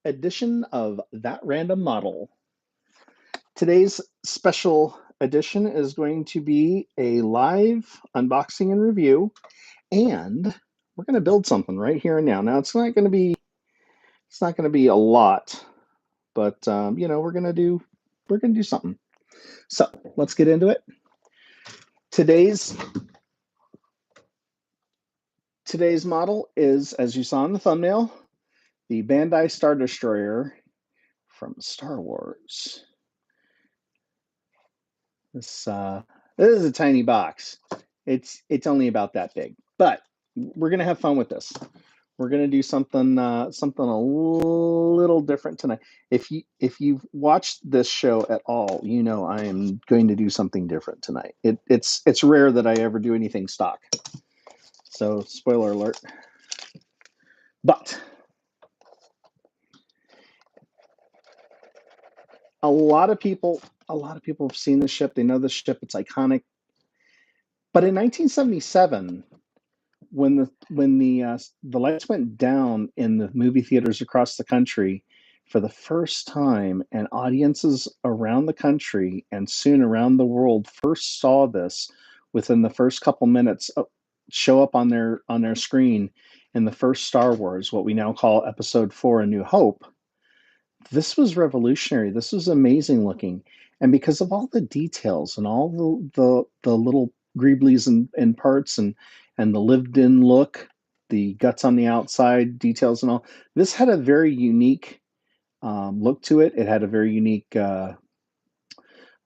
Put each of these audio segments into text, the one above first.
edition of That Random Model. Today's special edition is going to be a live unboxing and review, and we're going to build something right here and now. Now it's not going to be a lot, but we're going to do something. So let's get into it. Today's model is, as you saw in the thumbnail, the Bandai Star Destroyer from Star Wars. This is a tiny box. It's only about that big, but we're gonna have fun with this. We're gonna do something a little different tonight. If you've watched this show at all, you know I am going to do something different tonight. It's rare that I ever do anything stock. So spoiler alert. But a lot of people have seen the ship. They know the ship. It's iconic. But in 1977, when the lights went down in the movie theaters across the country for the first time, and audiences around the country and soon around the world first saw this within the first couple minutes show up on their screen in the first Star Wars, what we now call Episode 4: A New Hope. This was revolutionary. This was amazing looking. And because of all the details and all the little greeblies and parts and the lived-in look, the guts on the outside, details and all, this had a very unique look to it. It had a very unique, what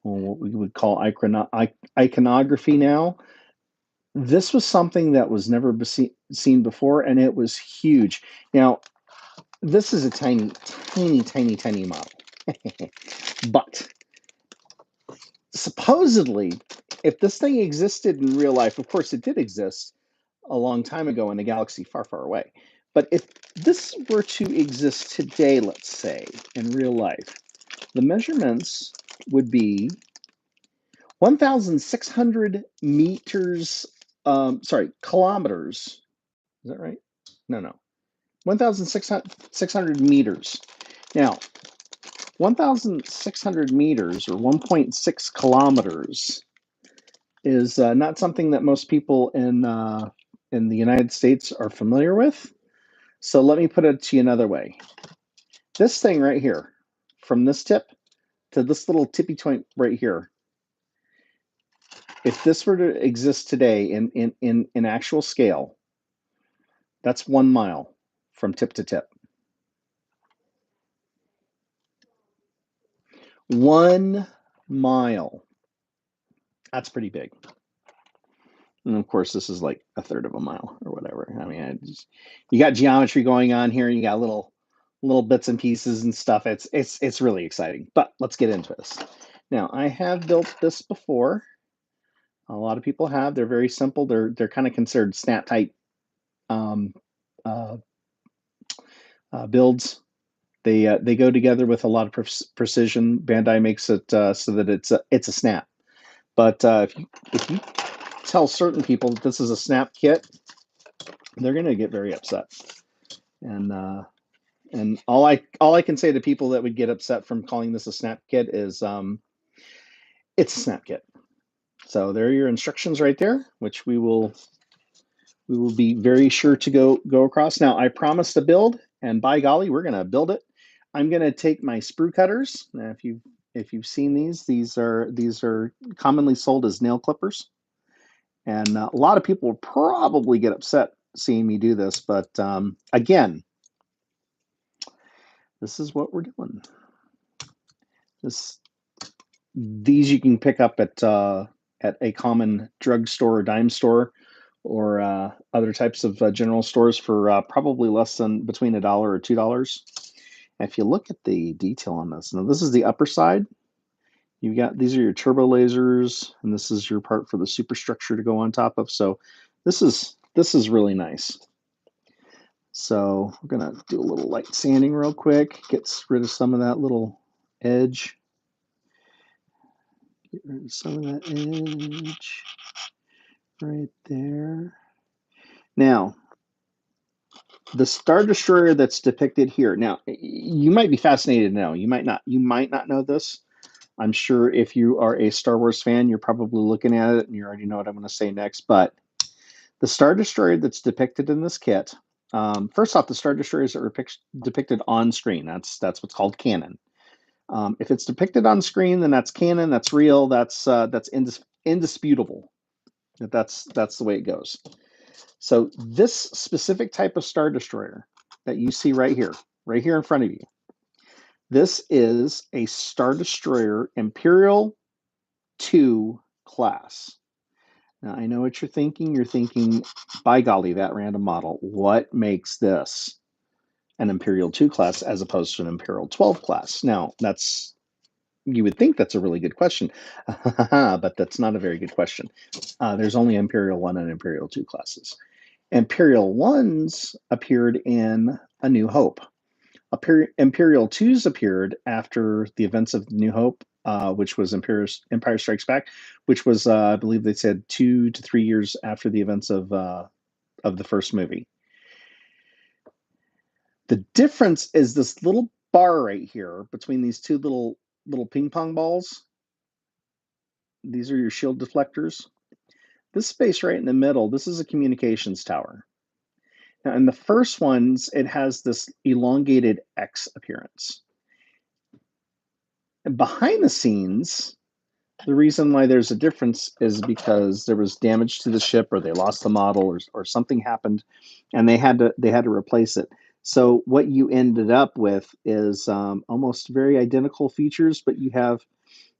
we would call iconography now. This was something that was never seen before, and it was huge. Now, this is a tiny model. But supposedly, if this thing existed in real life, of course it did exist a long time ago in a galaxy far, far away. But if this were to exist today, let's say, in real life, the measurements would be 1,600 meters, kilometers. Is that right? No. 1,600 meters. Now, 1,600 meters or 1.6 kilometers is not something that most people in the United States are familiar with. So let me put it to you another way. This thing right here, from this tip to this little tippy point right here, if this were to exist today in actual scale, that's 1 mile from tip to tip. 1 mile. That's pretty big. And of course, this is like a third of a mile or whatever. I mean, you got geometry going on here. You got little bits and pieces and stuff. It's really exciting. But let's get into this. Now, I have built this before. A lot of people have. They're very simple. They're kind of considered snap type builds. They go together with a lot of precision. Bandai makes it so that it's a snap. But if you tell certain people that this is a snap kit, they're going to get very upset. And all I can say to people that would get upset from calling this a snap kit is it's a snap kit. So there are your instructions right there, which we will be very sure to go across. Now, I promised a build, and by golly, we're going to build it. I'm going to take my sprue cutters. Now, if you've seen these are commonly sold as nail clippers. And a lot of people will probably get upset seeing me do this, but again, this is what we're doing. These you can pick up at a common drugstore or dime store, or other types of general stores for probably less than between $1 or $2. And if you look at the detail on this, now this is the upper side. You've got, these are your turbo lasers, and this is your part for the superstructure to go on top of. So this is really nice. So we're gonna do a little light sanding real quick, gets rid of some of that little edge. Get rid of some of that edge right there. Now, The Star Destroyer that's depicted here. Now, you might be fascinated to know. You might not. You might not know this. I'm sure if you are a Star Wars fan, you're probably looking at it and you already know what I'm going to say next. But the Star Destroyer that's depicted in this kit. First off, the Star Destroyers are depicted on screen. That's what's called canon. If it's depicted on screen, then that's canon. That's real. That's indisputable. That's the way it goes. So this specific type of Star Destroyer that you see right here in front of you, this is a Star Destroyer Imperial 2 class. Now, I know what you're thinking. You're thinking, by golly, that random model. What makes this an Imperial 2 class as opposed to an Imperial 12 class? Now, you would think that's a really good question, but that's not a very good question. There's only Imperial 1 and Imperial 2 classes. Imperial 1s appeared in A New Hope. Imperial 2s appeared after the events of New Hope, which was Empire Strikes Back, which was, I believe they said, 2 to 3 years after the events of the first movie. The difference is this little bar right here between these two little ping pong balls. These are your shield deflectors. This space right in the middle, this is a communications tower. Now, in the first ones, it has this elongated X appearance. And behind the scenes, the reason why there's a difference is because there was damage to the ship, or they lost the model, or something happened, and they had to replace it. So what you ended up with is almost very identical features, but you have,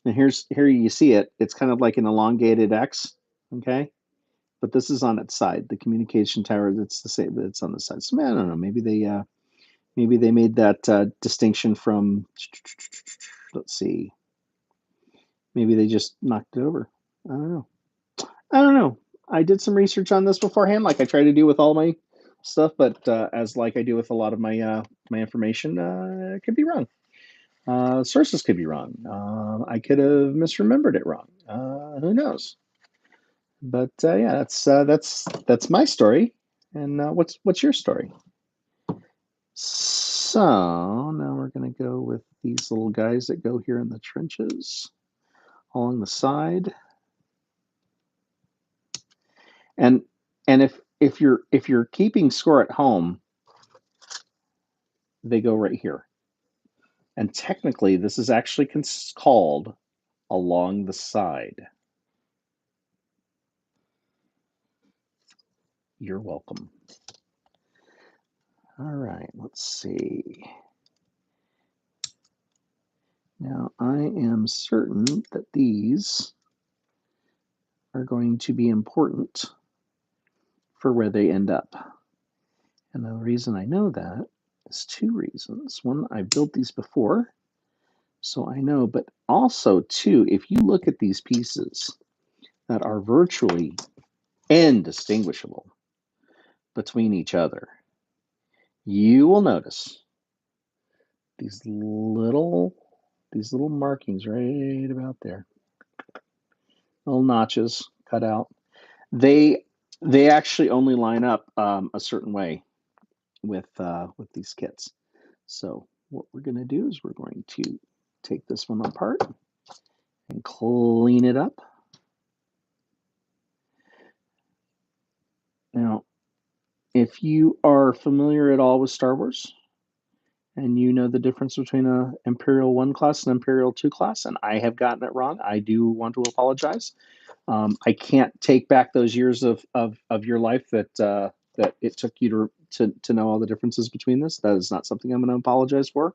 and here you see it. It's kind of like an elongated X, okay? But this is on its side. The communication tower, that's the same, but it's on the side. So I don't know. Maybe they made that distinction from. Let's see. Maybe they just knocked it over. I don't know. I don't know. I did some research on this beforehand, like I try to do with all my stuff, but as like I do with a lot of my my information, it could be wrong. Sources could be wrong. I could have misremembered it wrong. Who knows? But yeah, that's my story. And what's your story? So now we're going to go with these little guys that go here in the trenches along the side. And if you're keeping score at home, they go right here. And technically, this is actually called along the side. You're welcome. All right, let's see. Now, I am certain that these are going to be important for where they end up. And the reason I know that is two reasons. One, I've built these before, so I know, but also, two, if you look at these pieces that are virtually indistinguishable between each other, you will notice these little markings right about there, little notches cut out. They actually only line up a certain way with these kits. So what we're going to do is we're going to take this one apart and clean it up. Now, if you are familiar at all with Star Wars, and you know the difference between a Imperial 1 class and Imperial 2 class, and I have gotten it wrong, I do want to apologize. I can't take back those years of your life that it took you to know all the differences between this. That is not something I'm going to apologize for,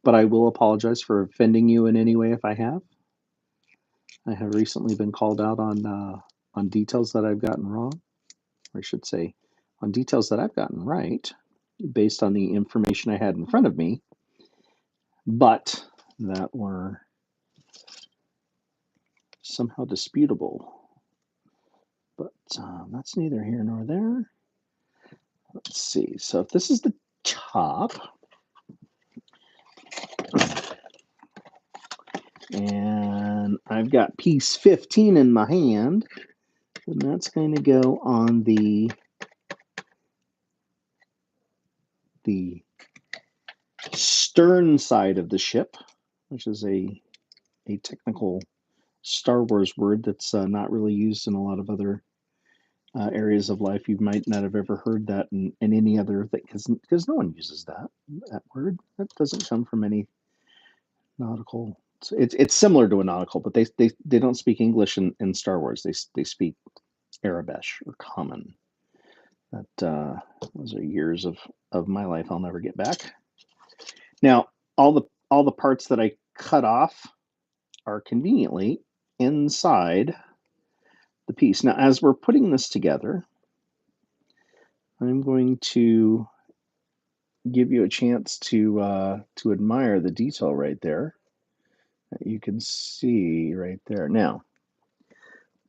but I will apologize for offending you in any way if I have. I have recently been called out on details that I've gotten wrong, or I should say, on details that I've gotten right, based on the information I had in front of me, but that were somehow disputable. But that's neither here nor there. Let's see. So if this is the top, and I've got piece 15 in my hand, and that's going to go on the the stern side of the ship, which is a technical Star Wars word that's not really used in a lot of other areas of life. You might not have ever heard that in any other thing, because no one uses that word. That doesn't come from any nautical. It's similar to a nautical, but they don't speak English in Star Wars. They speak Arabish or Common. That those are years of my life I'll never get back. Now, all the parts that I cut off are conveniently inside the piece. Now, as we're putting this together, I'm going to give you a chance to admire the detail right there that you can see right there. Now,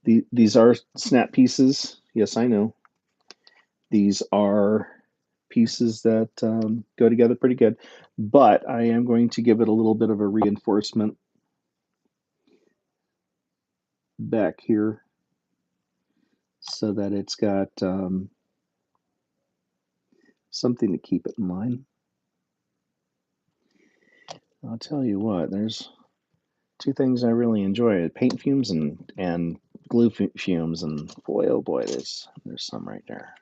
these are snap pieces. Yes, I know. These are pieces that go together pretty good, but I am going to give it a little bit of a reinforcement back here so that it's got something to keep it in line. I'll tell you what, there's two things I really enjoy: paint fumes and glue fumes, and boy, oh boy, there's some right there.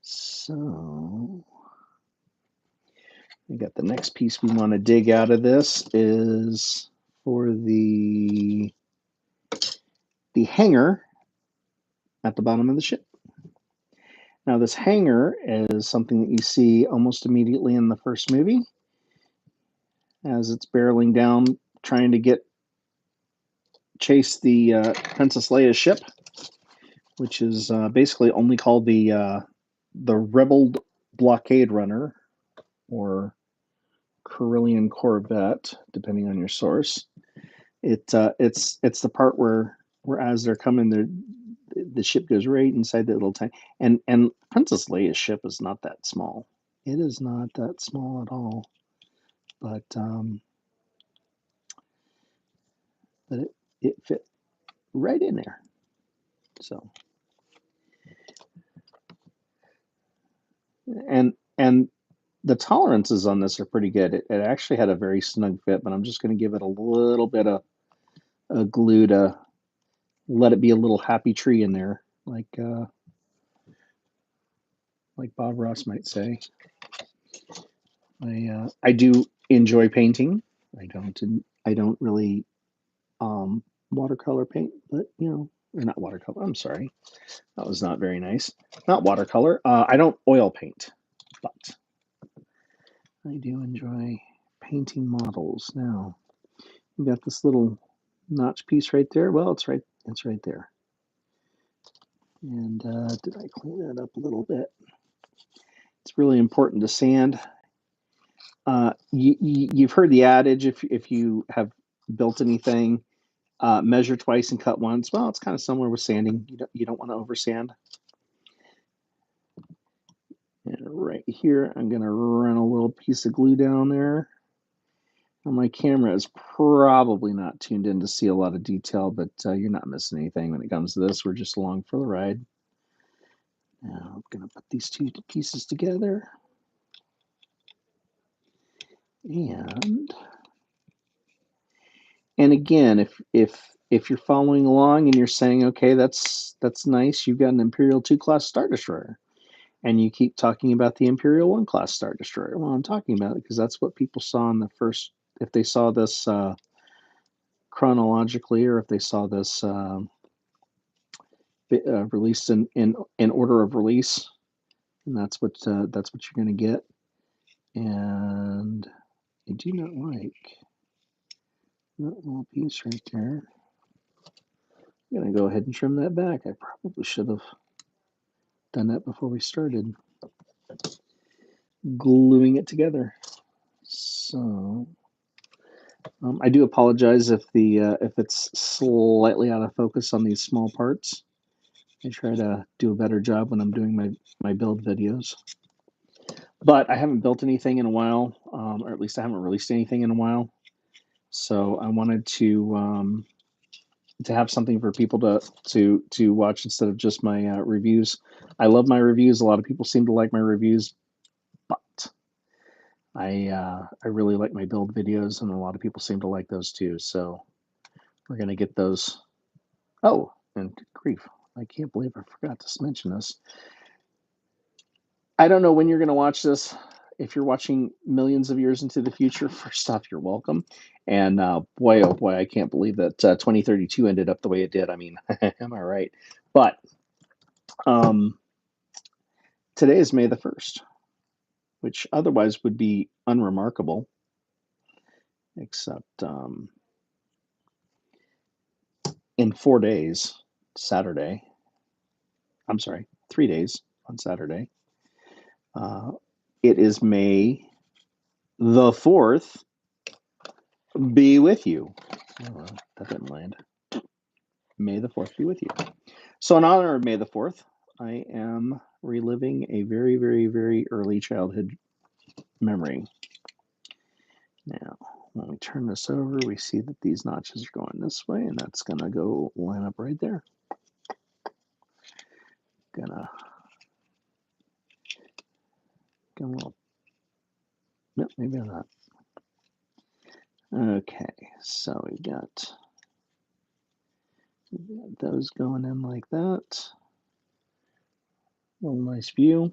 So we got the next piece we want to dig out of this is for the hanger at the bottom of the ship. Now, this hanger is something that you see almost immediately in the first movie as it's barreling down, trying to chase the Princess Leia's ship, which is basically only called the Rebel Blockade Runner or Carillion Corvette, depending on your source. It's the part where as they're coming, the ship goes right inside that little tank, and Princess Leia's ship is not that small. It is not that small at all, but it fit right in there. So, and the tolerances on this are pretty good. It actually had a very snug fit, but I'm just going to give it a little bit of glue to let it be a little happy tree in there, like Bob Ross might say. I do enjoy painting. I don't really watercolor paint, but or not watercolor. I'm sorry, that was not very nice. Not watercolor. I don't oil paint, but I do enjoy painting models. Now, you got this little notch piece right there. Well, it's right there. And did I clean that up a little bit? It's really important to sand. You've heard the adage, if you have built anything, measure twice and cut once. Well, it's kind of similar with sanding. You don't want to over sand. And right here, I'm going to run a little piece of glue down there. Now, my camera is probably not tuned in to see a lot of detail, but you're not missing anything when it comes to this. We're just along for the ride. Now I'm going to put these two pieces together. And again, if you're following along and you're saying, okay, that's nice, you've got an Imperial 2 class Star Destroyer, and you keep talking about the Imperial 1 class Star Destroyer. Well, I'm talking about it because that's what people saw in the first, if they saw this chronologically, or if they saw this released in order of release, and that's what you're going to get. And I do not like that little piece right there. I'm going to go ahead and trim that back. I probably should have done that before we started gluing it together. So I do apologize if it's slightly out of focus on these small parts. I try to do a better job when I'm doing my build videos. But I haven't built anything in a while, or at least I haven't released anything in a while. So I wanted to have something for people to watch instead of just my reviews. I love my reviews. A lot of people seem to like my reviews, I really like my build videos, and a lot of people seem to like those too. So we're gonna get those. Oh, and grief! I can't believe I forgot to mention this. I don't know when you're gonna watch this. If you're watching millions of years into the future, first off, you're welcome. And boy, oh boy, I can't believe that 2032 ended up the way it did. I mean, am I right? But um, today is May the 1st, which otherwise would be unremarkable, except in 4 days, Saturday, I'm sorry, 3 days on Saturday, uh, it is May the 4th. Be with you. Oh, that didn't land. May the 4th be with you. So, in honor of May the 4th, I am reliving a very, very, very early childhood memory. Now, when we turn this over, we see that these notches are going this way, and that's going to go line up right there. Gonna get a little, no, maybe I'm not. Okay, so we got those going in like that. Little nice view.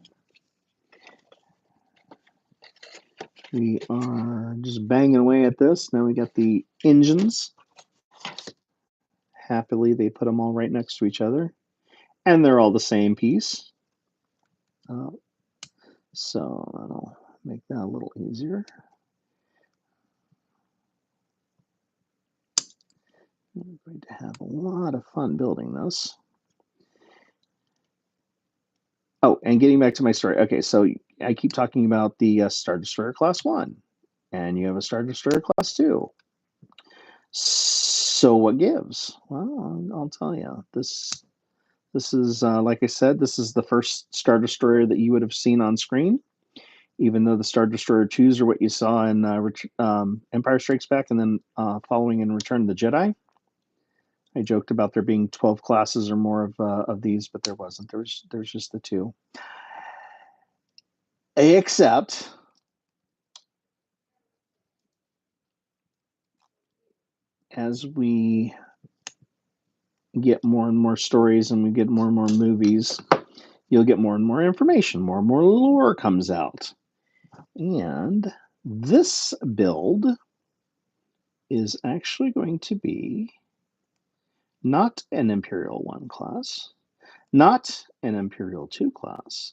We are just banging away at this. Now we got the engines. Happily, they put them all right next to each other, and they're all the same piece. So that'll make that a little easier. I'm going to have a lot of fun building this. Oh, and getting back to my story. Okay, so I keep talking about the Star Destroyer Class 1, and you have a Star Destroyer Class 2. So what gives? Well, I'll tell you. This is, like I said, this is the first Star Destroyer that you would have seen on screen, even though the Star Destroyer 2s are what you saw in Empire Strikes Back and then following in Return of the Jedi. I joked about there being 12 classes or more of these, but there wasn't. There's just the two. Except as we get more and more stories and we get more and more movies, you'll get more and more information, more and more lore comes out. And this build is actually going to be not an Imperial 1 class, not an Imperial 2 class,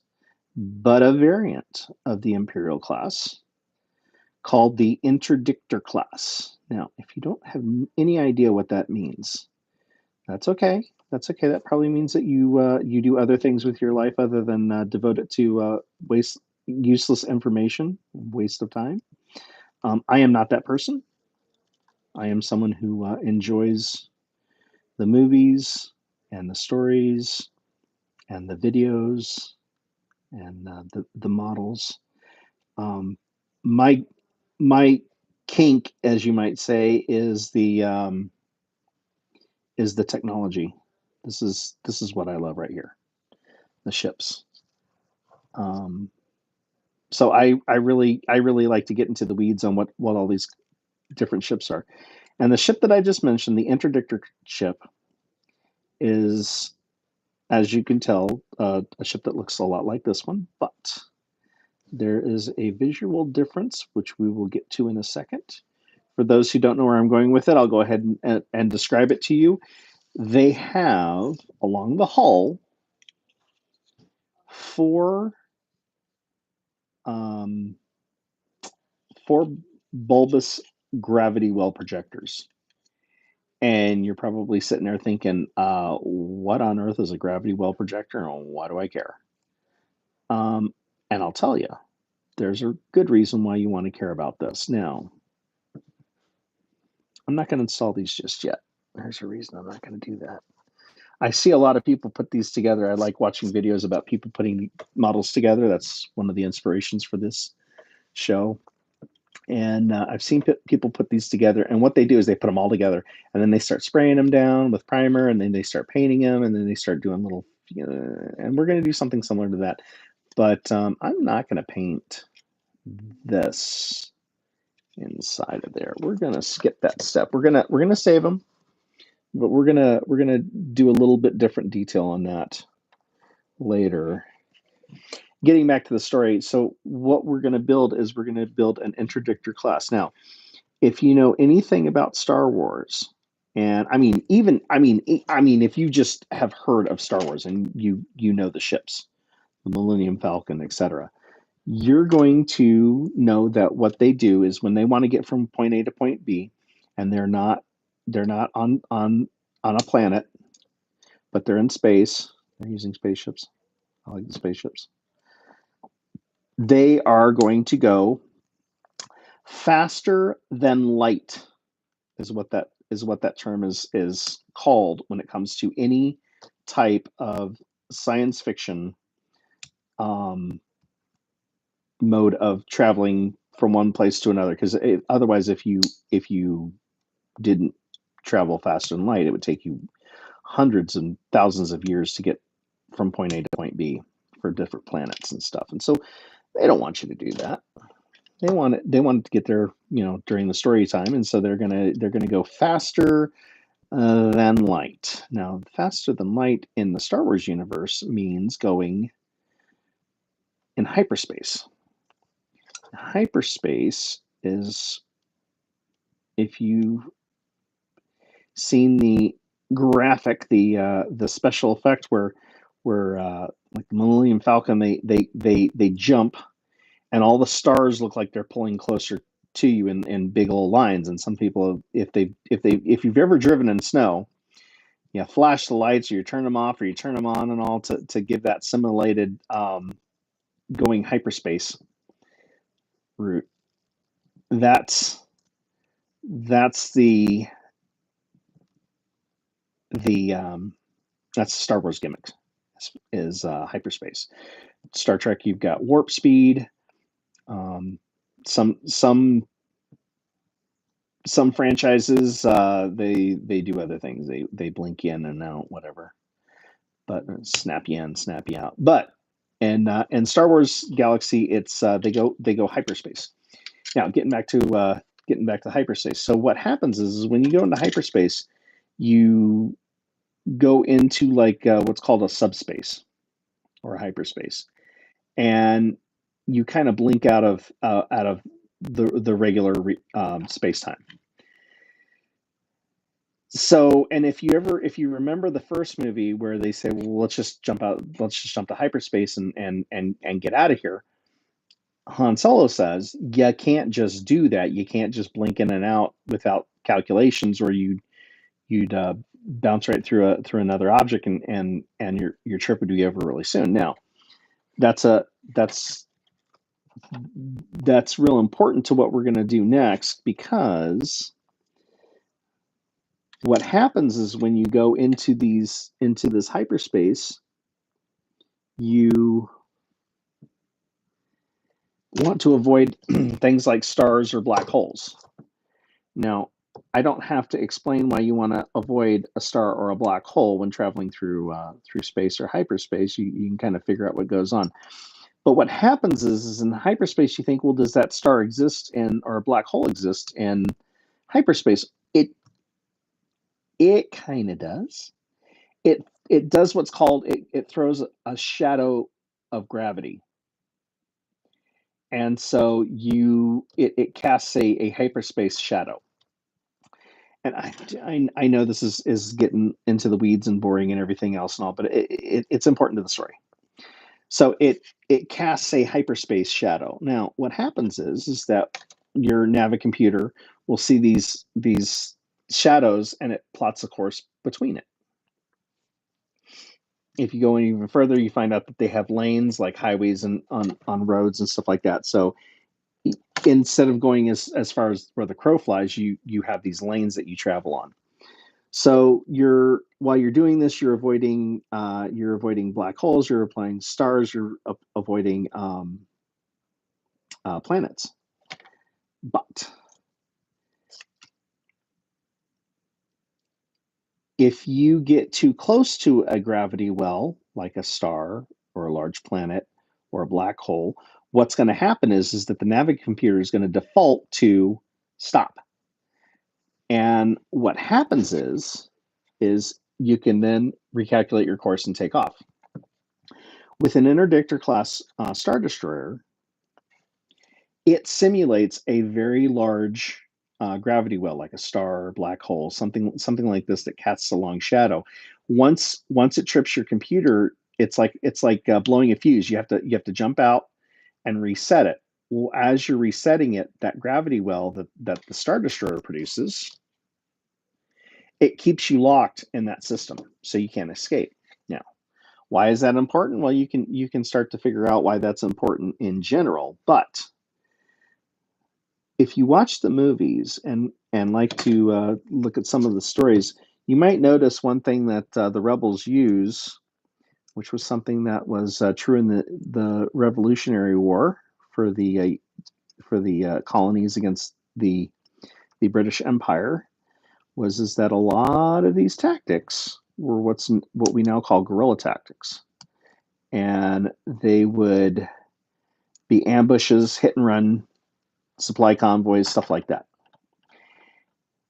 but a variant of the Imperial class called the Interdictor class. Now, if you don't have any idea what that means, that's okay. That's okay. That probably means that you do other things with your life other than devote it to useless information, waste of time. I am not that person. I am someone who enjoys the movies and the stories and the videos and the models. My my kink, as you might say, is the technology. This is what I love right here, the ships. Um, so I really like to get into the weeds on what all these different ships are. And the ship that I just mentioned, the Interdictor ship, is, as you can tell, a ship that looks a lot like this one, but there is a visual difference, which we will get to in a second. For those who don't know where I'm going with it, I'll go ahead and describe it to you. They have, along the hull, four um, four bulbous gravity well projectors. And you're probably sitting there thinking, what on earth is a gravity well projector and why do I care? And I'll tell you, there's a good reason why you want to care about this. Now, I'm not going to install these just yet. There's a reason I'm not going to do that. I see a lot of people put these together. I like watching videos about people putting models together. That's one of the inspirations for this show. And I've seen people put these together, and what they do is they put them all together, and then they start spraying them down with primer, and then they start painting them, and then they start doing little, and we're going to do something similar to that. But I'm not going to paint this inside of there. We're gonna skip that step. We're gonna save them, but we're gonna do a little bit different detail on that later. Getting back to the story, so what we're gonna build is we're gonna build an interdictor class. Now, if you know anything about Star Wars, and I mean, if you just have heard of Star Wars and you know the ships, the Millennium Falcon, etc., you're going to know that what they do is when they want to get from point A to point B, and they're not on a planet, but they're in space. They're using spaceships. I like the spaceships. They are going to go faster than light, is what that term is called when it comes to any type of science fiction mode of traveling from one place to another. Because otherwise, if you didn't travel faster than light, it would take you hundreds and thousands of years to get from point A to point B for different planets and stuff. And so they don't want you to do that. They want it to get there, during the story time, and so they're gonna go faster than light. Now, faster than light in the Star Wars universe means going in hyperspace. Hyperspace is, if you've seen the graphic, the special effect where like the Millennium Falcon, they jump, and all the stars look like they're pulling closer to you in big old lines. And some people, if you've ever driven in snow, you flash the lights, or you turn them off, or you turn them on, and all to give that simulated going hyperspace route. That's the that's the Star Wars gimmick, is hyperspace. Star Trek, you've got warp speed. Some franchises, they do other things. They blink in and out, whatever, but snap you in, snap you out. But in Star Wars Galaxy, it's they go hyperspace. Now, getting back to hyperspace. So what happens is when you go into hyperspace, you go into like what's called a subspace or a hyperspace, and you kind of blink out of the regular space time. So, and if you remember the first movie where they say, well, let's just jump to hyperspace and get out of here. Han Solo says, you can't just do that. You can't just blink in and out without calculations, or you'd bounce right through another object, and your trip would be over really soon. Now, that's real important to what we're going to do next, because what happens is when you go into this hyperspace, you want to avoid things like stars or black holes. Now, I don't have to explain why you want to avoid a star or a black hole when traveling through space or hyperspace. You can kind of figure out what goes on. But what happens is in hyperspace, you think, well, does that star exist or a black hole exist in hyperspace? It kind of does. It does what's called, it throws a shadow of gravity. And so it casts a hyperspace shadow. And I know this is getting into the weeds and boring and everything else and all, but it's important to the story. So it casts a hyperspace shadow. Now, what happens is that your Navicomputer will see these shadows, and it plots a course between it. If you go even further, you find out that they have lanes like highways and on roads and stuff like that. So instead of going as far as where the crow flies, you have these lanes that you travel on. So while you're doing this, you're avoiding black holes, you're avoiding stars, you're avoiding planets. But if you get too close to a gravity well, like a star or a large planet or a black hole, what's going to happen is that the Navigator computer is going to default to stop. And what happens is you can then recalculate your course and take off. With an Interdictor class Star Destroyer, it simulates a very large gravity well, like a star or black hole, something like this that casts a long shadow. Once it trips your computer, it's like blowing a fuse. You have to jump out and reset it. Well, as you're resetting it, that gravity well that the Star Destroyer produces, it keeps you locked in that system, so you can't escape. Now, why is that important? Well, you can start to figure out why that's important in general, but if you watch the movies and like to look at some of the stories, you might notice one thing that the rebels use, which was something that was true in the Revolutionary War for the colonies against the British Empire, is that a lot of these tactics were what we now call guerrilla tactics, and they would be ambushes, hit and run, supply convoys, stuff like that.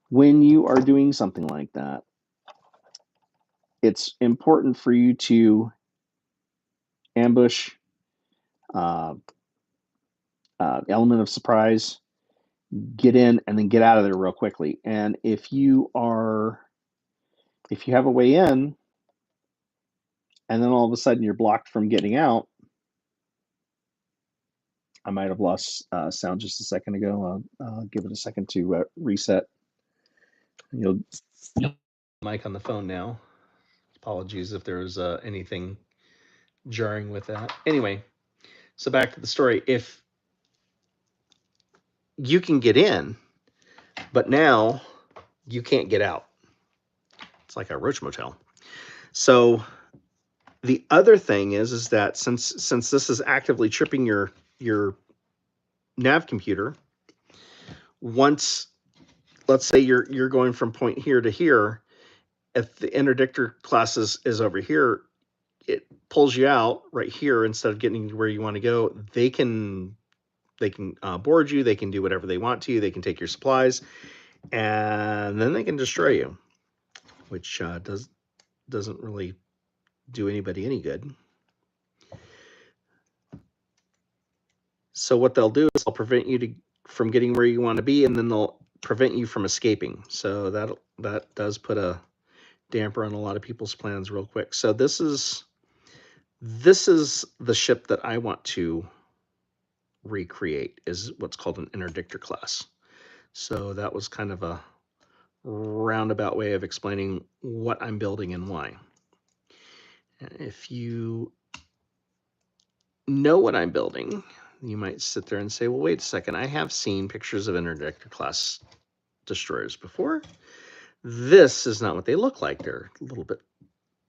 When you are doing something like that, it's important for you to ambush, element of surprise, get in, and then get out of there real quickly. And if you have a way in, and then all of a sudden you're blocked from getting out, I might have lost sound just a second ago. I'll give it a second to reset. You'll mic on the phone now. Apologies if there's anything jarring with that. Anyway, so back to the story. If you can get in, but now you can't get out. It's like a roach motel. So the other thing is that since this is actively tripping your nav computer, once, let's say you're going from point here to here, if the Interdictor class is over here, it pulls you out right here instead of getting where you want to go. They can board you. They can do whatever they want to you. They can take your supplies, and then they can destroy you, which doesn't really do anybody any good. So what they'll do is they'll prevent you from getting where you want to be, and then they'll prevent you from escaping. So that does put a damper on a lot of people's plans real quick. So this is the ship that I want to recreate, is what's called an Interdictor class. So that was kind of a roundabout way of explaining what I'm building and why. If you know what I'm building, you might sit there and say, well, wait a second, I have seen pictures of Interdictor class destroyers before. This is not what they look like. They're a little bit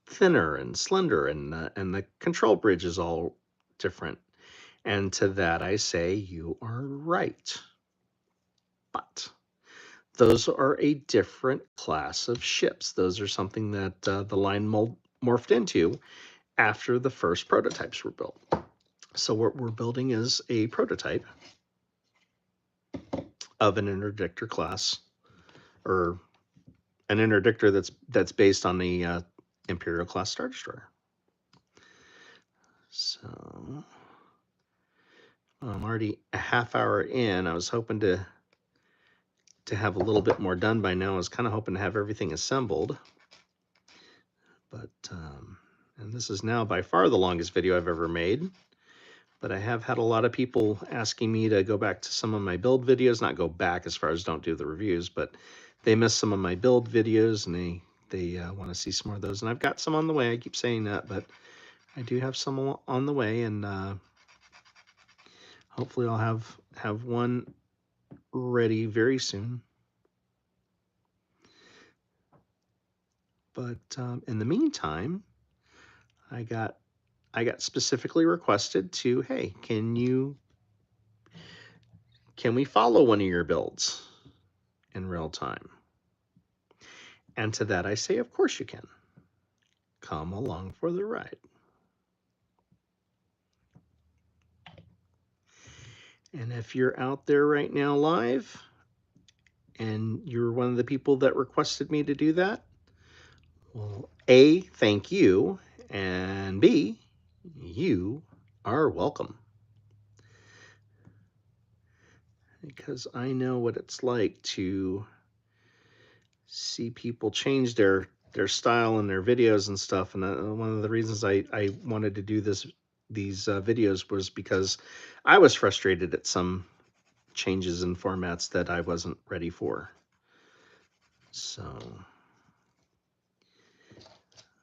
thinner and slender, and the control bridge is all different. And to that I say, you are right. But those are a different class of ships. Those are something that the line morphed into after the first prototypes were built. So what we're building is a prototype of an Interdictor class, or an Interdictor that's based on the Imperial class Star Destroyer. So I'm already a half hour in. I was hoping to have a little bit more done by now. I was kind of hoping to have everything assembled, but and this is now by far the longest video I've ever made. But I have had a lot of people asking me to go back to some of my build videos, not go back as far as don't do the reviews, but they missed some of my build videos, and they want to see some more of those. And I've got some on the way. I keep saying that, but I do have some on the way, and hopefully I'll have one ready very soon. But in the meantime, I got specifically requested to, hey, can we follow one of your builds in real time? And to that I say, of course you can. Come along for the ride. And if you're out there right now live, and you're one of the people that requested me to do that, well, A, thank you, and B, you are welcome. Because I know what it's like to see people change their style in their videos and stuff. And one of the reasons I wanted to do these videos was because I was frustrated at some changes in formats that I wasn't ready for. So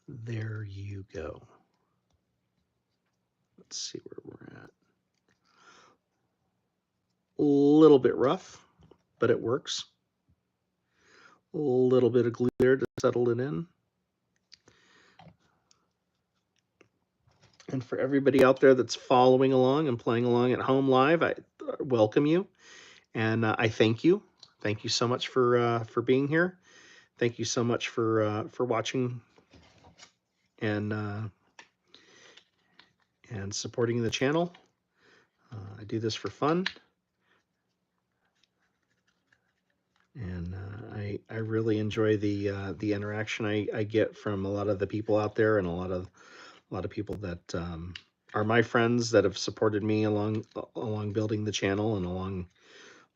there you go. Let's see where we're at. A little bit rough, but it works. A little bit of glue there to settle it in. And for everybody out there that's following along and playing along at home live, I welcome you, and I thank you. Thank you so much for being here. Thank you so much for watching and supporting the channel. I do this for fun, and I really enjoy the interaction I get from a lot of the people out there, and a lot of people that are my friends that have supported me along building the channel and along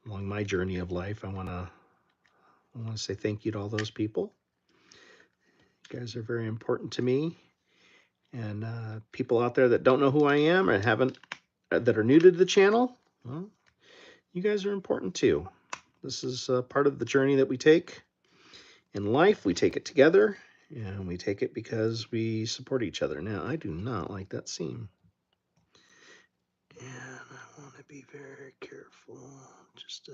my journey of life. I want to say thank you to all those people. You guys are very important to me, and people out there that don't know who I am or haven't that are new to the channel, well, you guys are important too. This is part of the journey that we take in life. We take it together, and we take it because we support each other. Now, I do not like that seam, and I want to be very careful. Just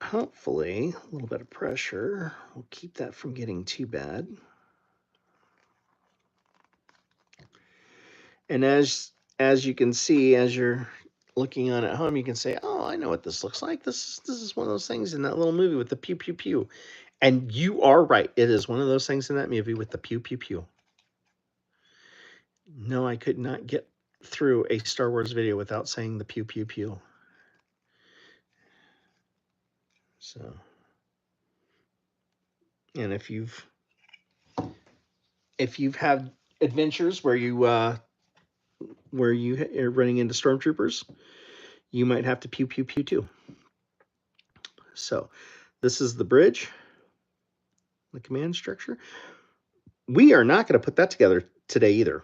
hopefully a little bit of pressure will keep that from getting too bad. And as you can see, as you're looking on at home, you can say, "Oh, I know what this looks like. This is one of those things in that little movie with the pew pew pew." And you are right. It is one of those things in that movie with the pew pew pew. No, I could not get through a Star Wars video without saying the pew pew pew. So, and if you've had adventures where you are running into stormtroopers, you might have to pew pew pew too. So, this is the bridge, the command structure. We are not going to put that together today either.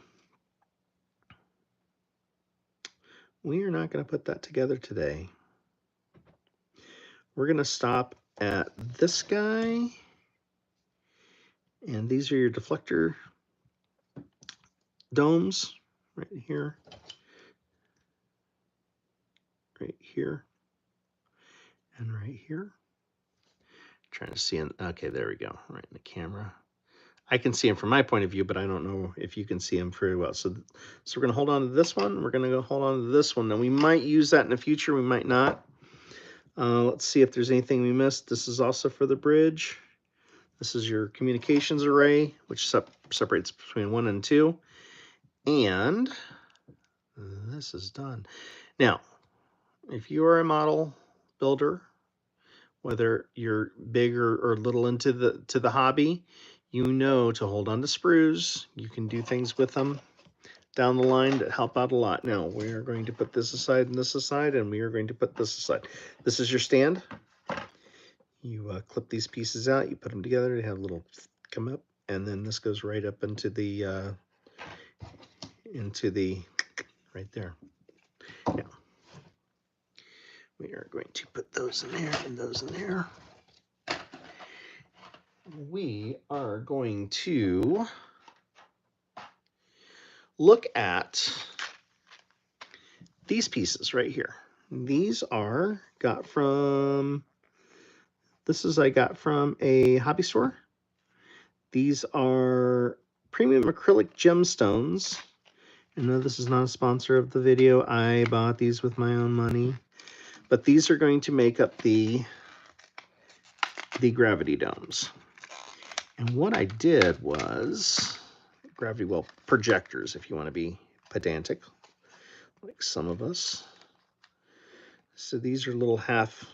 We are not going to put that together today. We're going to stop at this guy. And these are your deflector domes right here, and right here. Trying to see, okay, there we go, right in the camera. I can see him from my point of view, but I don't know if you can see him very well. So we're going to hold on to this one. We're going to go hold on to this one. Now, we might use that in the future. We might not. Let's see if there's anything we missed. This is also for the bridge. This is your communications array, which separates between 1 and 2. And this is done. Now, if you are a model builder, whether you're big or little into the hobby, you know to hold on to sprues. You can do things with them down the line that help out a lot. Now, we are going to put this aside and this aside, and we are going to put this aside. This is your stand. You clip these pieces out, you put them together, they have a little come up, and then this goes right up into the right there. Now, we are going to put those in there and those in there. We are going to look at these pieces right here. These are I got from a hobby store. These are premium acrylic gemstones. I know this is not a sponsor of the video. I bought these with my own money. But these are going to make up the gravity domes. And what I did was gravity well projectors, if you want to be pedantic, like some of us. So these are little half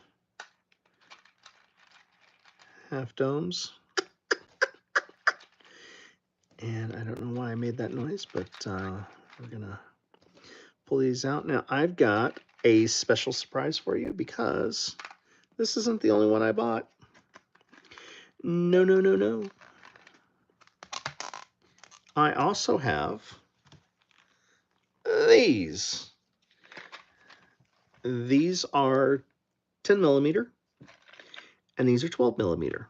domes. And I don't know why I made that noise, but we're gonna pull these out. Now I've got a special surprise for you because this isn't the only one I bought. No, no, no, no. I also have these. These are 10 millimeter and these are 12 millimeter.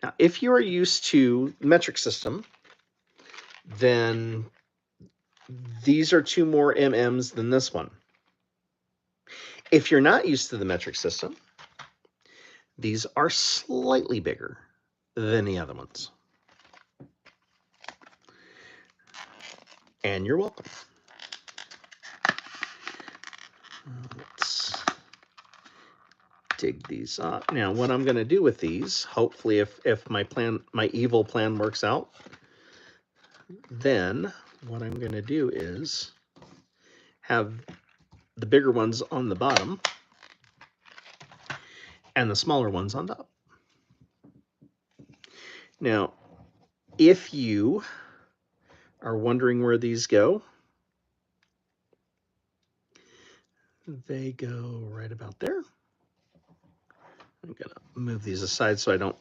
Now, if you are used to metric system, then these are 2 more MMs than this one. If you're not used to the metric system, these are slightly bigger than the other ones. And you're welcome. Let's dig these up. Now, what I'm going to do with these, hopefully if my evil plan works out, then what I'm going to do is have the bigger ones on the bottom and the smaller ones on top. Now, if you are wondering where these go, they go right about there. I'm going to move these aside so I don't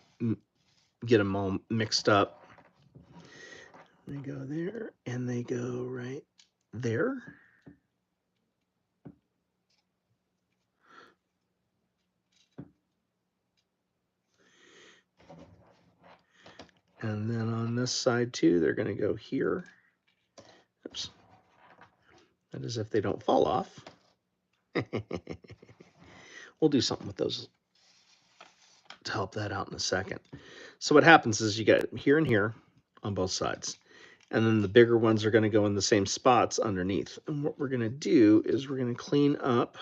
get them all mixed up. They go there and they go right there. And then on this side too, they're going to go here. Oops. That is if they don't fall off. We'll do something with those to help that out in a second. So what happens is you get here and here on both sides. And then the bigger ones are going to go in the same spots underneath. And what we're going to do is we're going to clean up.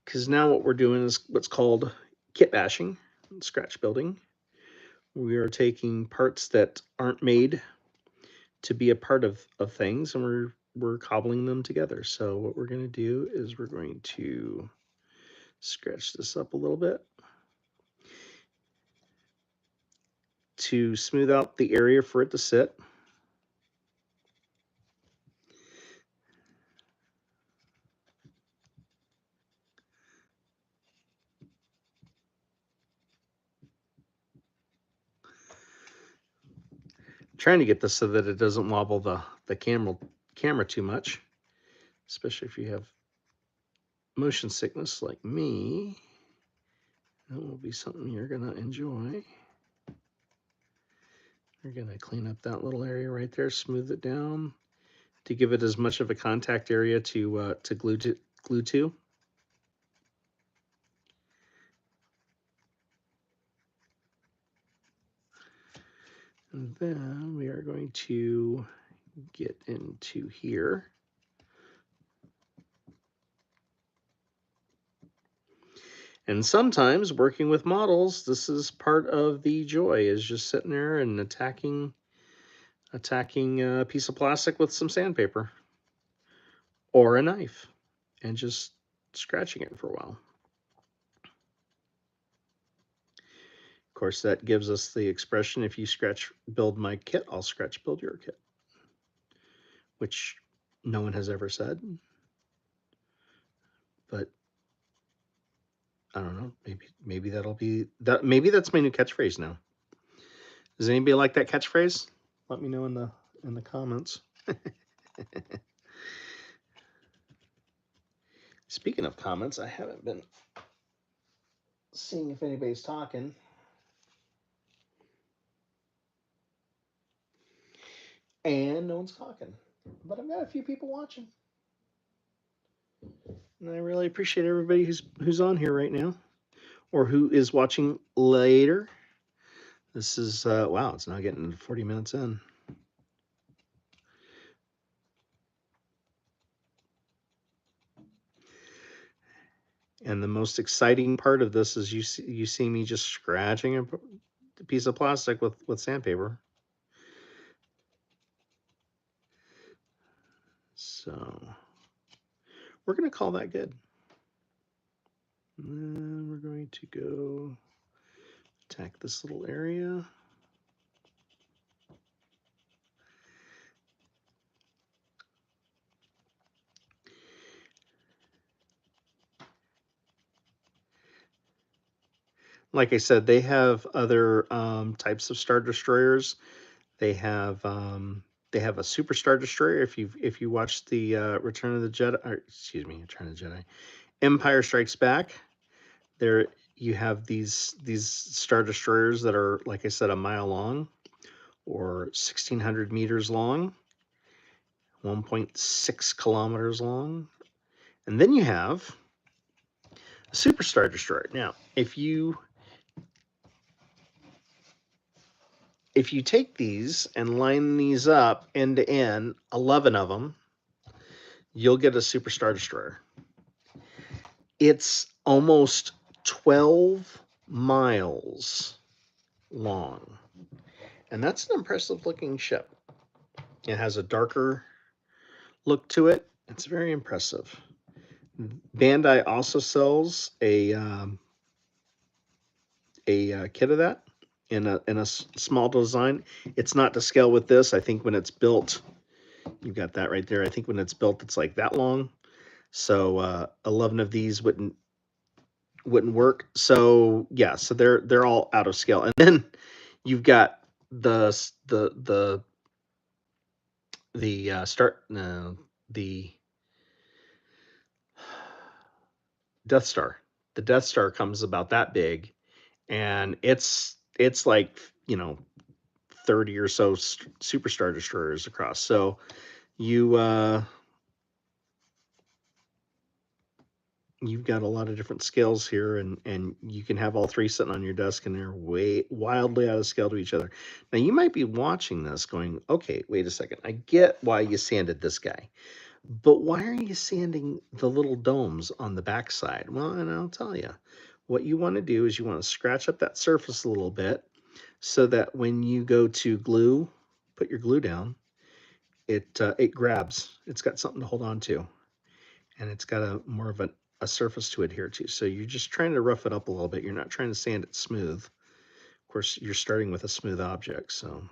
Because now what we're doing is what's called kit bashing, scratch building. We are taking parts that aren't made to be a part of things, and we're cobbling them together. So what we're going to do is we're going to scratch this up a little bit to smooth out the area for it to sit. I'm trying to get this so that it doesn't wobble the camera too much, especially if you have motion sickness like me. That will be something you're going to enjoy. We're going to clean up that little area right there, smooth it down to give it as much of a contact area to glue to. And then we are going to get into here. And sometimes working with models, this is part of the joy, is just sitting there and attacking a piece of plastic with some sandpaper or a knife and just scratching it for a while. Of course, that gives us the expression, if you scratch build my kit, I'll scratch build your kit, which no one has ever said. But I don't know, maybe that'll be that. Maybe that's my new catchphrase now. Does anybody like that catchphrase? Let me know in the comments. Speaking of comments, I haven't been seeing if anybody's talking. And no one's talking. But I've got a few people watching. And I really appreciate everybody who's on here right now or who is watching later. This is, wow, it's now getting 40 minutes in. And And the most exciting part of this is you see me just scratching a piece of plastic with sandpaper. So we're going to call that good. And then we're going to go attack this little area. Like I said, they have other types of Star Destroyers. They have a Super Star Destroyer. If you watch the Return of the Jedi, or, excuse me, Return of the Jedi, Empire Strikes Back, there you have these Star Destroyers that are, like I said, a mile long or 1,600 meters long, 1.6 kilometers long, and then you have a Super Star Destroyer. Now, if you take these and line these up end to end, 11 of them, you'll get a Super Star Destroyer. It's almost 12 miles long. And that's an impressive looking ship. It has a darker look to it. It's very impressive. Bandai also sells a kit of that in a small design. It's not to scale with this. I think when it's built, you've got that right there. I think when it's built, it's like that long. So 11 of these wouldn't work. So yeah, so they're all out of scale. And then you've got the Death Star. The Death Star comes about that big, and it's like 30 or so Super Star Destroyers across. So you've got a lot of different scales here, and you can have all three sitting on your desk, and they're wildly out of scale to each other. Now, you might be watching this going, okay, wait a second. I get why you sanded this guy, but why are you sanding the little domes on the backside? Well, and I'll tell you. What you want to do is you want to scratch up that surface a little bit so that when you go to glue, put your glue down, it grabs. It's got something to hold on to, and it's got more of a surface to adhere to. So you're just trying to rough it up a little bit. You're not trying to sand it smooth. Of course, you're starting with a smooth object, so,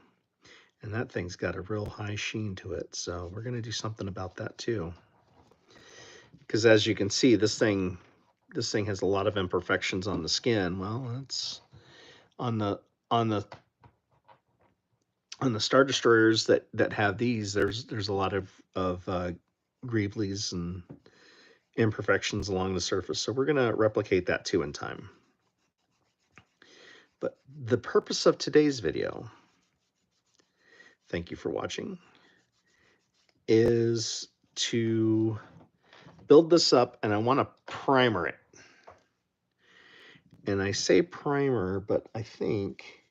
and that thing's got a real high sheen to it. So we're going to do something about that too. Because as you can see, this thing has a lot of imperfections on the skin. Well, that's on the Star Destroyers that have these. There's a lot of greeblies and imperfections along the surface. So we're going to replicate that too in time. But the purpose of today's video, thank you for watching, is to build this up, and I want to primer it. And I say primer, but I think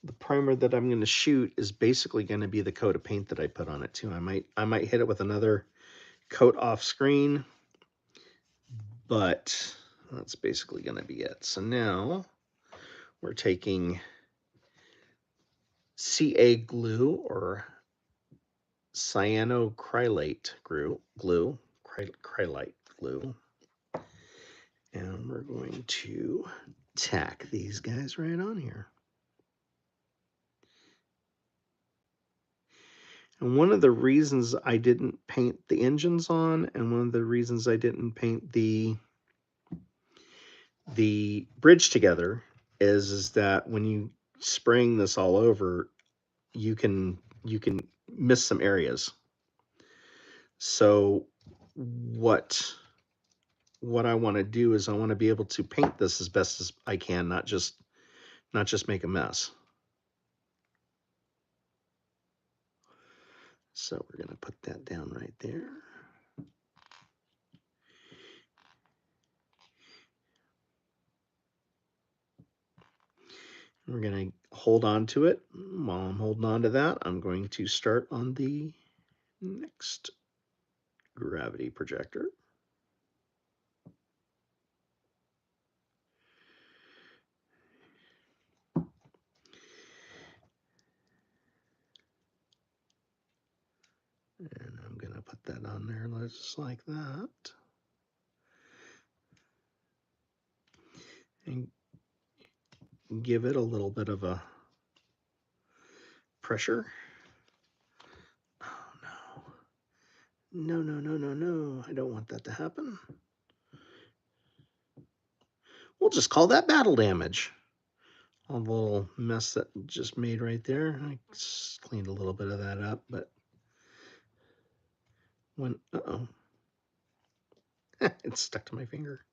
the primer that I'm going to shoot is basically going to be the coat of paint that I put on it too. I might hit it with another coat off screen, but that's basically going to be it. So now we're taking CA glue, or cyanocrylate glue, and we're going to tack these guys right on here. And one of the reasons I didn't paint the engines on, and one of the reasons I didn't paint the bridge together is that when you spraying this all over, you can miss some areas. So what I want to do is I want to be able to paint this as best as I can, not just make a mess. So we're going to put that down right there. We're going to hold on to it. While I'm holding on to that, I'm going to start on the next gravity projector. put that on there just like that. And give it a little bit of a pressure. Oh no. No. I don't want that to happen. We'll just call that battle damage. A little mess that just made right there. I cleaned a little bit of that up, but when, it's stuck to my finger.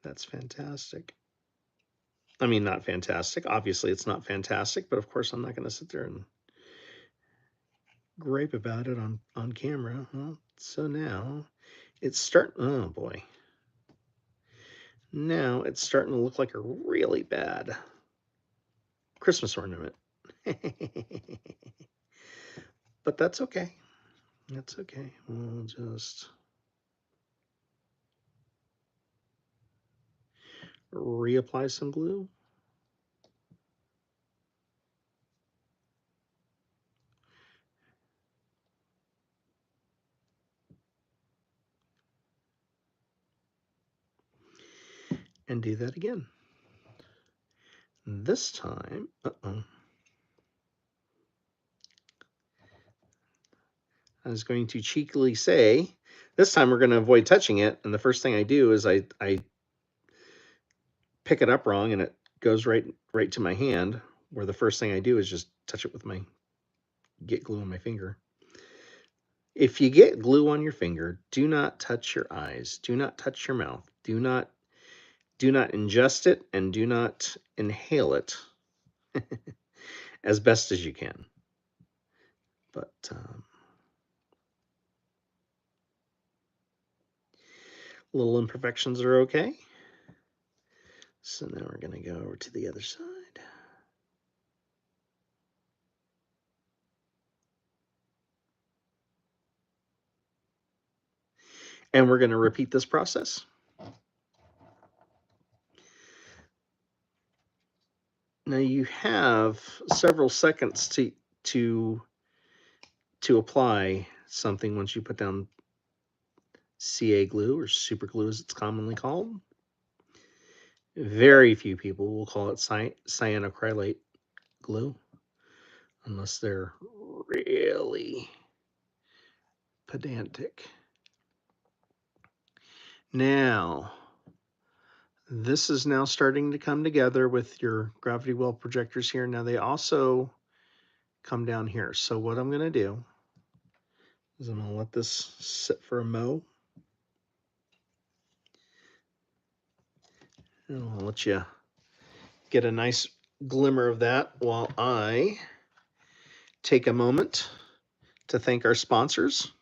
That's fantastic. I mean, not fantastic. Obviously, it's not fantastic, but of course, I'm not going to sit there and gripe about it on camera. Well, so now it's oh boy. Now it's starting to look like a really bad Christmas ornament. But that's okay. That's okay. We'll just reapply some glue. And do that again. This time, I was going to cheekily say, this time we're going to avoid touching it. And the first thing I do is I pick it up wrong and it goes right to my hand, where the first thing I do is just touch it with get glue on my finger. If you get glue on your finger, do not touch your eyes. Do not touch your mouth. Do not ingest it, and do not inhale it as best as you can. But little imperfections are okay. So now we're going to go over to the other side. And we're going to repeat this process. Now you have several seconds to apply something once you put down CA glue, or super glue as it's commonly called. Very few people will call it cyanocrylate glue, unless they're really pedantic. Now, this is now starting to come together with your gravity well projectors here. Now they also come down here. So what I'm going to do is I'm going to let this sit for a mo. And I'll let you get a nice glimmer of that while I take a moment to thank our sponsors.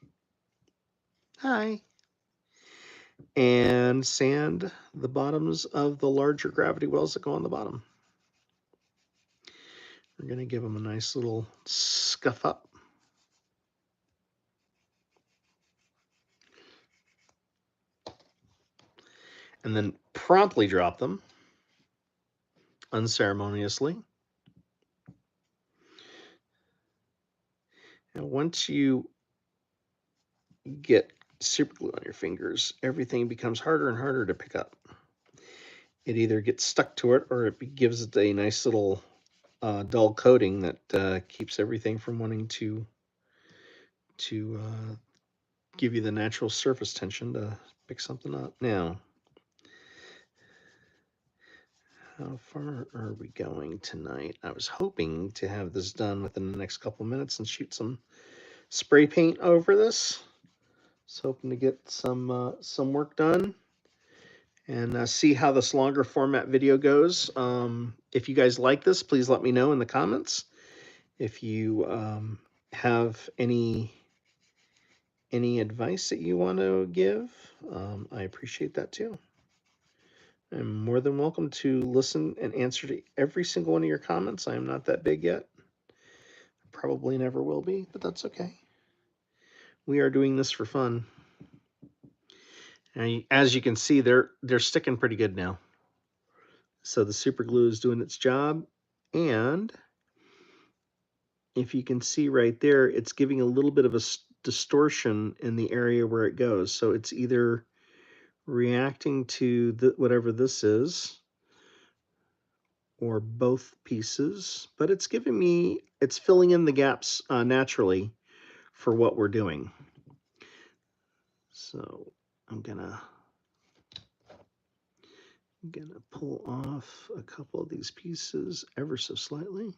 Hi. And sand the bottoms of the larger gravity wells that go on the bottom. We're going to give them a nice little scuff up. And then promptly drop them unceremoniously. And once you get super glue on your fingers, everything becomes harder and harder to pick up. It either gets stuck to it, or it gives it a nice little dull coating that keeps everything from wanting to give you the natural surface tension to pick something up. Now, how far are we going tonight? I was hoping to have this done within the next couple minutes and shoot some spray paint over this. Just hoping to get some work done and see how this longer format video goes. If you guys like this, please let me know in the comments. If you have any advice that you want to give, I appreciate that too. I'm more than welcome to listen and answer to every single one of your comments. I am not that big yet. Probably never will be, but that's okay. We are doing this for fun. And as you can see, they're sticking pretty good now. So the super glue is doing its job. And if you can see right there, it's giving a little bit of distortion in the area where it goes. So it's either reacting to whatever this is, or both pieces, but it's giving me, it's filling in the gaps naturally for what we're doing. So I'm gonna pull off a couple of these pieces ever so slightly.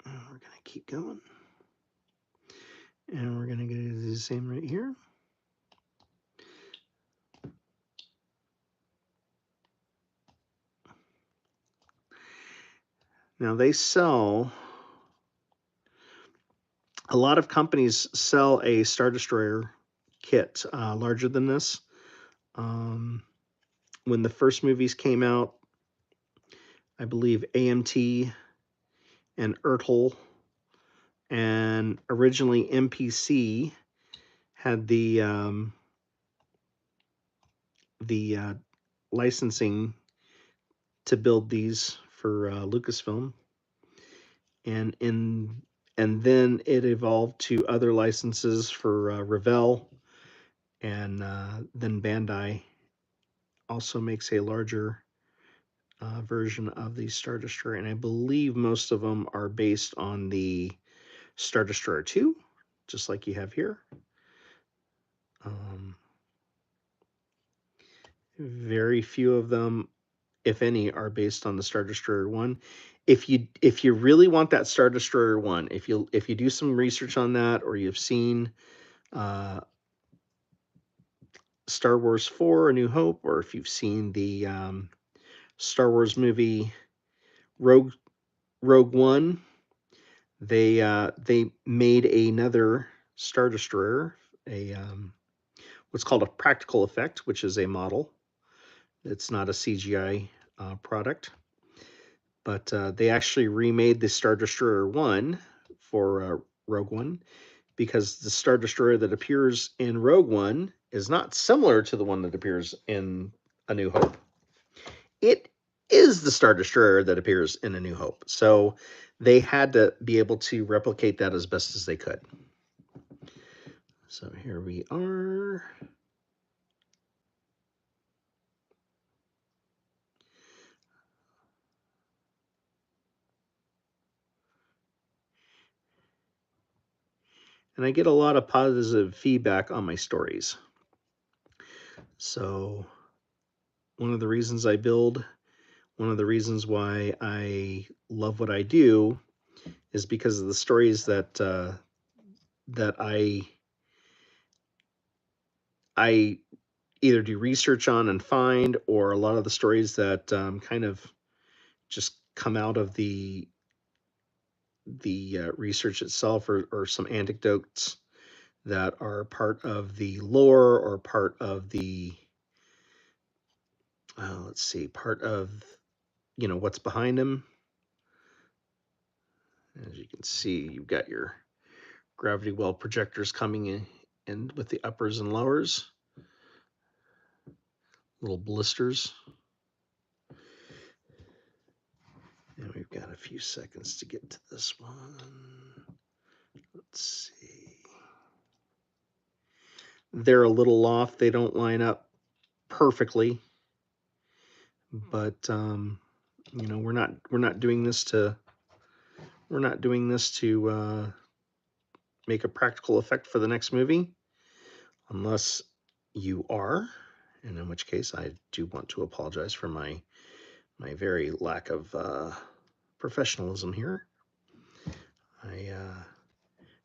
And we're gonna keep going. And we're gonna do the same right here. Now they sell, a lot of companies sell a Star Destroyer kit larger than this. When the first movies came out, I believe AMT and Ertl and originally MPC had the licensing to build these for Lucasfilm, and then it evolved to other licenses for Revell, and then Bandai also makes a larger version of the Star Destroyer, and I believe most of them are based on the Star Destroyer 2, just like you have here. Very few of them, if any, are based on the Star Destroyer 1. If you really want that Star Destroyer 1, if you do some research on that, or you've seen Star Wars 4: A New Hope, or if you've seen the Star Wars movie Rogue One, they made another Star Destroyer, a what's called a practical effect, which is a model. It's not a CGI product, but they actually remade the Star Destroyer 1 for Rogue One, because the Star Destroyer that appears in Rogue One is not similar to the one that appears in A New Hope. It is the Star Destroyer that appears in A New Hope. So they had to be able to replicate that as best as they could. So here we are. And I get a lot of positive feedback on my stories. So one of the reasons I build, one of the reasons why I love what I do, is because of the stories that that I either do research on and find, or a lot of the stories that kind of just come out of the research itself, or some anecdotes that are part of the lore, or part of the let's see, part of what's behind them. As you can see, you've got your gravity well projectors coming in with the uppers and lowers, little blisters. And we've got a few seconds to get to this one. Let's see. They're a little off. They don't line up perfectly, but we're not doing this to make a practical effect for the next movie, unless you are, and in which case I do want to apologize for my very lack of professionalism here. I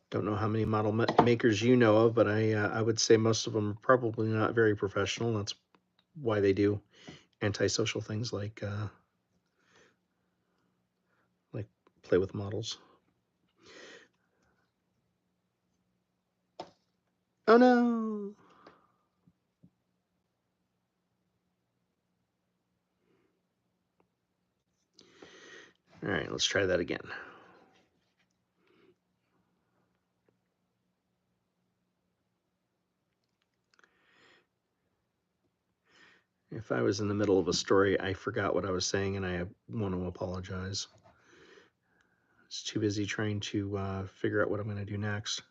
don't know how many model makers you know of, but I would say most of them are probably not very professional. That's why they do antisocial things like play with models. Oh no! All right, let's try that again. If I was in the middle of a story, I forgot what I was saying, and I want to apologize. I was too busy trying to figure out what I'm going to do next.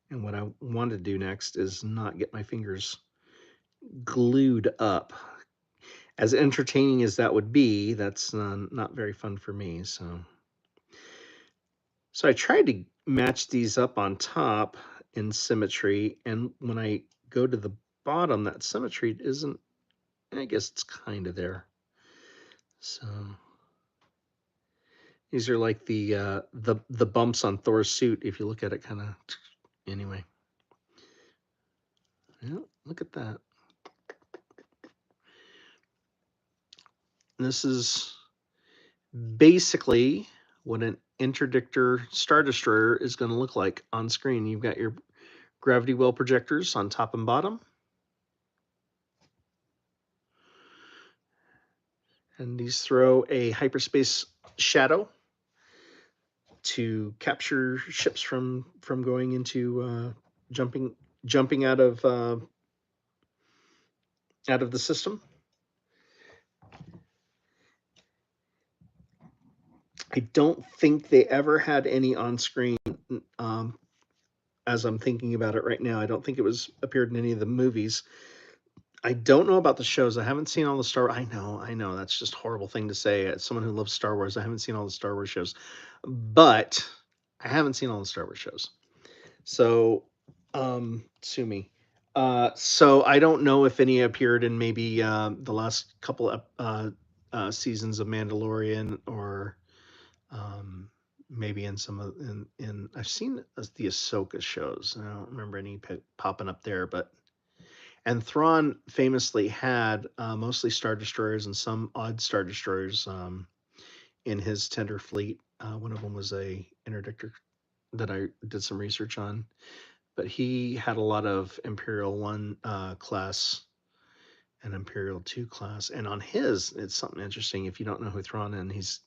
And what I want to do next is not get my fingers glued up. As entertaining as that would be, that's not very fun for me. So I tried to match these up on top in symmetry, and when I go to the bottom, that symmetry isn't, I guess it's kind of there. So these are like the bumps on Thor's suit, if you look at it kind of. Anyway, yeah, look at that. This is basically what an Interdictor Star Destroyer is going to look like on screen. You've got your gravity well projectors on top and bottom. And these throw a hyperspace shadow to capture ships from going into jumping out of the system. I don't think they ever had any on screen. As I'm thinking about it right now, I don't think it was appeared in any of the movies. I don't know about the shows. I haven't seen all the Star. I know. That's just a horrible thing to say. As someone who loves Star Wars, I haven't seen all the Star Wars shows, but I haven't seen all the Star Wars shows. So, sue me. So I don't know if any appeared in maybe the last couple of seasons of Mandalorian, or maybe in some of in I've seen the Ahsoka shows. I don't remember any popping up there, but. And Thrawn famously had mostly Star Destroyers and some odd Star Destroyers in his tender fleet. One of them was a Interdictor that I did some research on. But he had a lot of Imperial 1 class and Imperial 2 class. And on his, it's something interesting if you don't know who Thrawn is.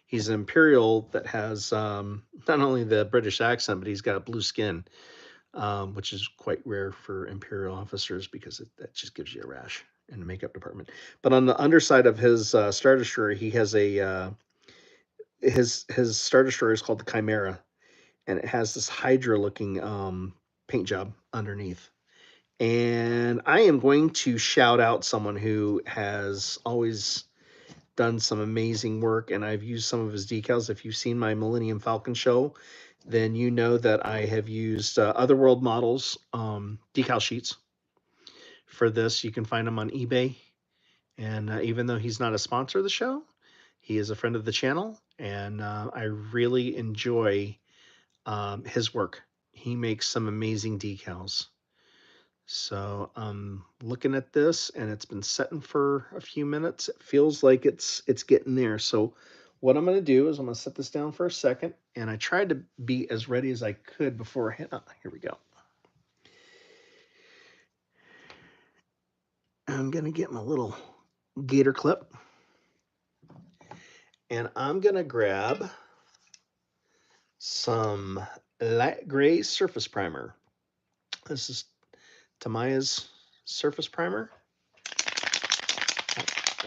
He's an Imperial that has not only the British accent, but he's got blue skin. Which is quite rare for Imperial officers because that just gives you a rash in the makeup department. But on the underside of his Star Destroyer, he has his Star Destroyer is called the Chimera, and it has this Hydra-looking paint job underneath. And I am going to shout out someone who has always done some amazing work, and I've used some of his decals. If you've seen my Millennium Falcon show, then you know that I have used Otherworld Models decal sheets for this. You can find them on eBay. And even though he's not a sponsor of the show, he is a friend of the channel. And I really enjoy his work. He makes some amazing decals. So I'm looking at this, and it's been setting for a few minutes. It feels like it's getting there. So what I'm going to do is I'm going to set this down for a second, and I tried to be as ready as I could before I hit. Oh, here we go. I'm going to get my little gator clip, and I'm going to grab some light gray surface primer. This is Tamiya's surface primer.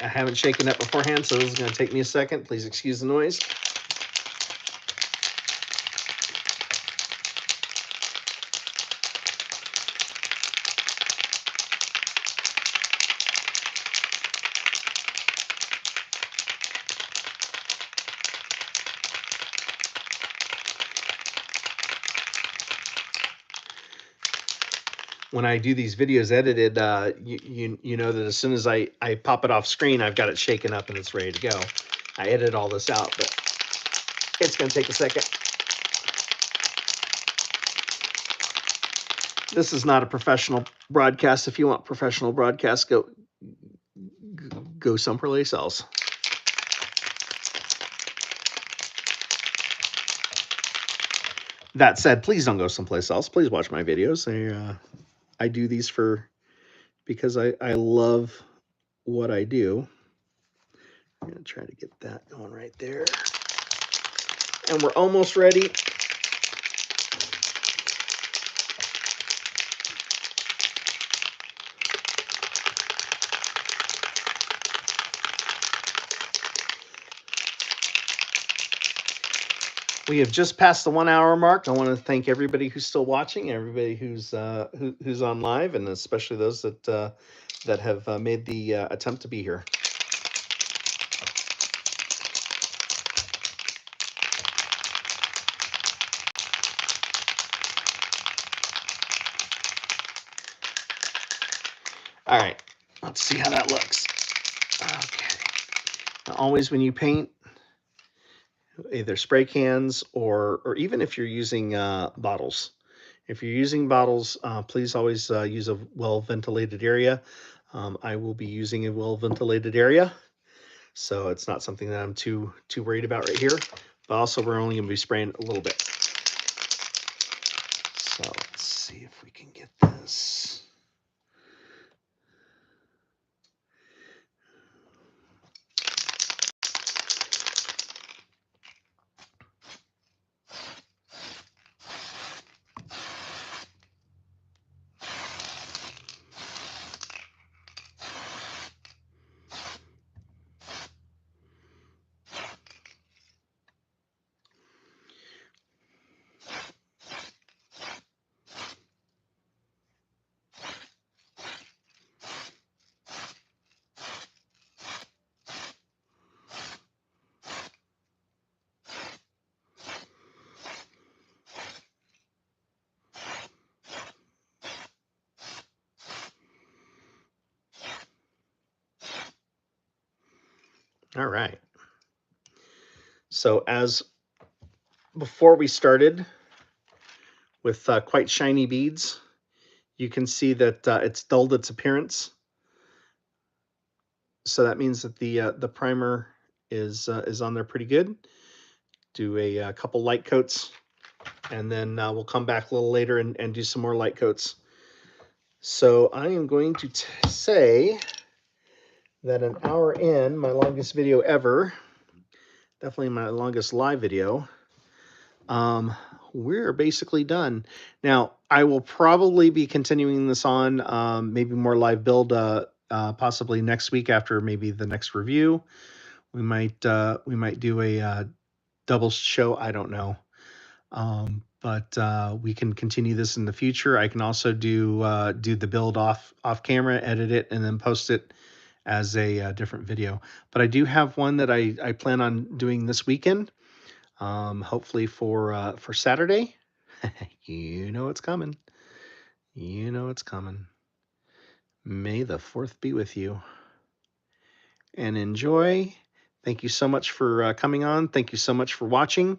I haven't shaken that beforehand, so this is going to take me a second. Please excuse the noise. When I do these videos edited, you know that as soon as I pop it off screen, I've got it shaken up and it's ready to go. I edit all this out, but it's going to take a second. This is not a professional broadcast. If you want professional broadcast, go someplace else. That said, please don't go someplace else. Please watch my videos. I do these because I love what I do. I'm going to try to get that going right there. And we're almost ready. We have just passed the 1 hour mark. I want to thank everybody who's still watching, everybody who's on live, and especially those that have made the attempt to be here. All right, let's see how that looks. Okay. Now, always when you paint, either spray cans or even if you're using bottles. If you're using bottles, please always use a well-ventilated area. I will be using a well-ventilated area, so it's not something that I'm too worried about right here. But also, we're only going to be spraying a little bit. So let's see if we can get this. All right. So as before we started with quite shiny beads, you can see that it's dulled its appearance. So that means that the primer is on there pretty good. Do a couple light coats, and then we'll come back a little later and do some more light coats. So I am going to say that an hour in, my longest video ever, definitely my longest live video, we're basically done. Now, I will probably be continuing this on, maybe more live build, possibly next week after maybe the next review. We might do a double show. I don't know. But we can continue this in the future. I can also do the build off camera, edit it, and then post it as a different video. But I do have one that I plan on doing this weekend. Hopefully for Saturday. You know it's coming. You know it's coming. May the 4th be with you. And enjoy. Thank you so much for coming on. Thank you so much for watching.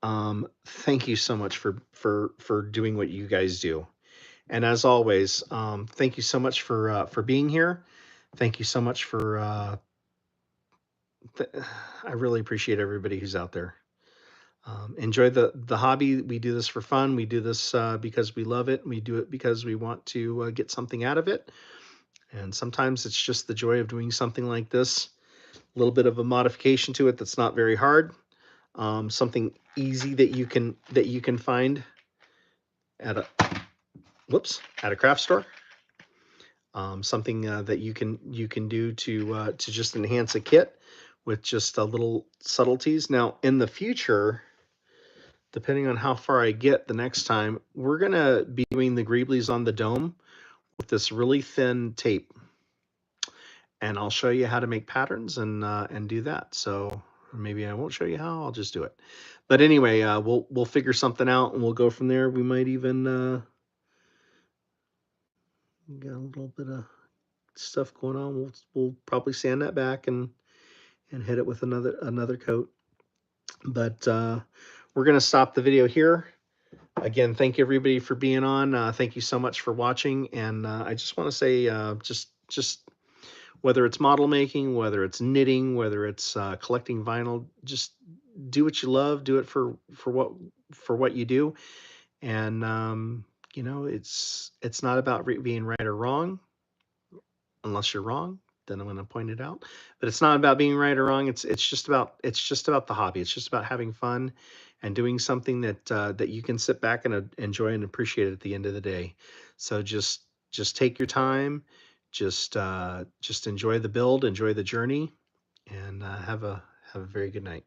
Thank you so much for doing what you guys do. And as always, thank you so much for being here. Thank you so much for I really appreciate everybody who's out there. Enjoy the hobby. We do this for fun. We do this because we love it. We do it because we want to get something out of it. And sometimes it's just the joy of doing something like this. A little bit of a modification to it that's not very hard. Something easy that you can find at a craft store. Something that you can do to just enhance a kit with just a little subtleties. Now in the future, depending on how far I get the next time, we're gonna be doing the greeblies on the dome with this really thin tape, and I'll show you how to make patterns and do that. So maybe I won't show you how, I'll just do it. But anyway, we'll figure something out and we'll go from there. We might even got a little bit of stuff going on. We'll probably sand that back and hit it with another coat. But we're gonna stop the video here. Again, thank everybody for being on. Thank you so much for watching. And I just want to say, just whether it's model making, whether it's knitting, whether it's collecting vinyl, just do what you love. Do it for what you do. And you know, it's not about being right or wrong, unless you're wrong. Then I'm going to point it out. But it's not about being right or wrong. It's just about the hobby. It's just about having fun and doing something that you can sit back and enjoy and appreciate at the end of the day. So just take your time, just enjoy the build, enjoy the journey, and have a very good night.